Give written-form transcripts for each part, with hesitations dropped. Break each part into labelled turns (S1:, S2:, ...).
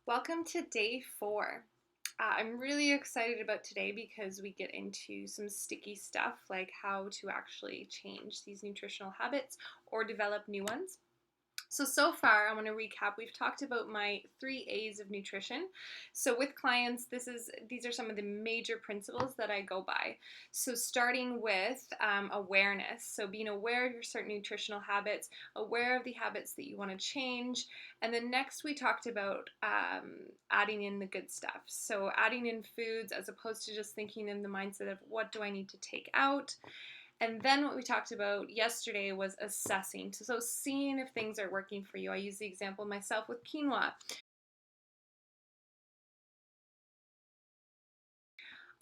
S1: Welcome to day 4. I'm really excited about today because we get into some sticky stuff like how to actually change these nutritional habits or develop new ones. So far, I want to recap. We've talked about my 3 A's of nutrition. So with clients, these are some of the major principles that I go by. So starting with awareness. So being aware of your certain nutritional habits, aware of the habits that you want to change. And then next we talked about adding in the good stuff. So adding in foods as opposed to just thinking in the mindset of what do I need to take out. And then what we talked about yesterday was assessing. So seeing if things are working for you. I use the example myself with quinoa.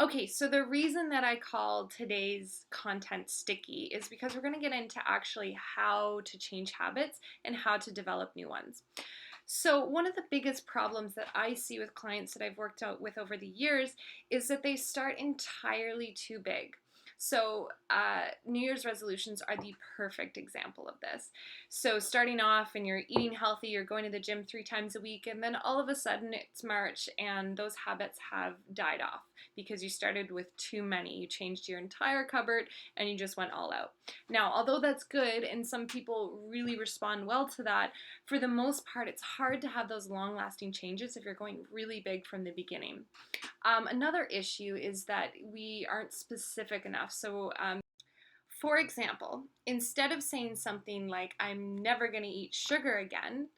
S1: Okay, so the reason that I call today's content sticky is because we're going to get into actually how to change habits and how to develop new ones. So, one of the biggest problems that I see with clients that I've worked out with over the years is that they start entirely too big. So, New Year's resolutions are the perfect example of this. So, starting off and you're eating healthy, you're going to the gym 3 times a week, and then all of a sudden it's March and those habits have died off because you started with too many. You changed your entire cupboard and you just went all out. Now, although that's good and some people really respond well to that, for the most part, it's hard to have those long-lasting changes if you're going really big from the beginning. Another issue is that we aren't specific enough. So, for example, instead of saying something like, I'm never going to eat sugar again,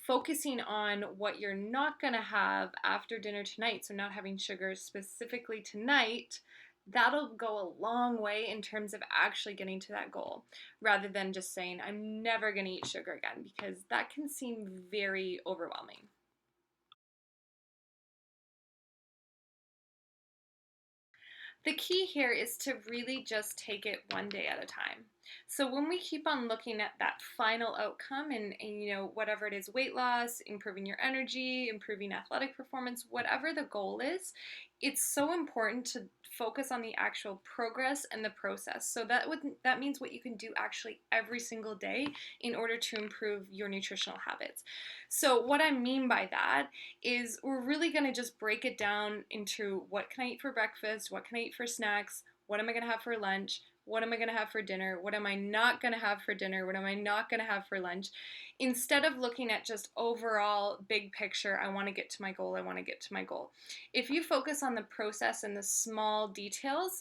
S1: focusing on what you're not going to have after dinner tonight, so not having sugar specifically tonight, that'll go a long way in terms of actually getting to that goal, rather than just saying, I'm never going to eat sugar again, because that can seem very overwhelming. The key here is to really just take it one day at a time. So when we keep on looking at that final outcome and whatever it is, weight loss, improving your energy, improving athletic performance, whatever the goal is, it's so important to focus on the actual progress and the process. So that means what you can do actually every single day in order to improve your nutritional habits. So what I mean by that is we're really going to just break it down into what can I eat for breakfast, what can I eat for snacks, what am I going to have for lunch, what am I going to have for dinner, what am I not going to have for dinner, what am I not going to have for lunch, instead of looking at just overall big picture, I want to get to my goal, I want to get to my goal. If you focus on the process and the small details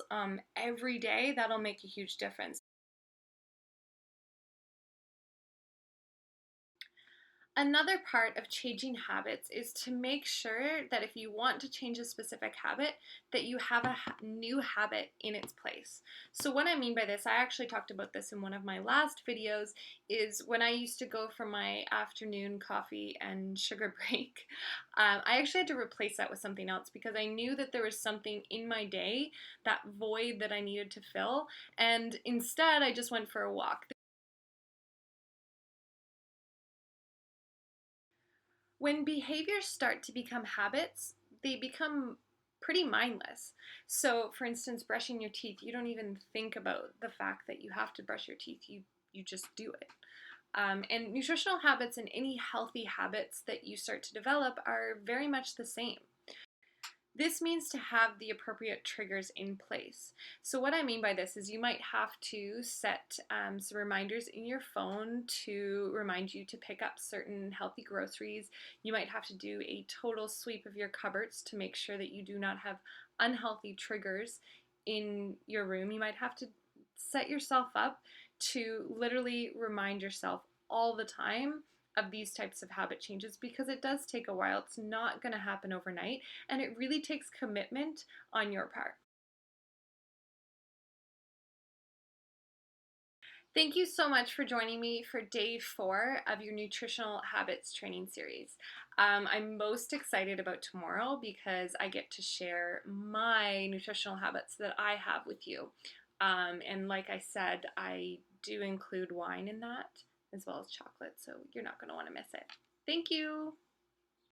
S1: every day, that'll make a huge difference. Another part of changing habits is to make sure that if you want to change a specific habit, that you have a new habit in its place. So what I mean by this, I actually talked about this in one of my last videos, is when I used to go for my afternoon coffee and sugar break, I actually had to replace that with something else because I knew that there was something in my day, that void that I needed to fill, and instead I just went for a walk. When behaviors start to become habits, they become pretty mindless. So, for instance, brushing your teeth, you don't even think about the fact that you have to brush your teeth. You just do it. And nutritional habits and any healthy habits that you start to develop are very much the same. This means to have the appropriate triggers in place. So what I mean by this is you might have to set some reminders in your phone to remind you to pick up certain healthy groceries. You might have to do a total sweep of your cupboards to make sure that you do not have unhealthy triggers in your room. You might have to set yourself up to literally remind yourself all the time of these types of habit changes because it does take a while. It's not going to happen overnight, and it really takes commitment on your part. Thank you so much for joining me for day 4 of your nutritional habits training series. I'm most excited about tomorrow because I get to share my nutritional habits that I have with you. And like I said, I do include wine in that as well as chocolate, so you're not going to want to miss it. Thank you.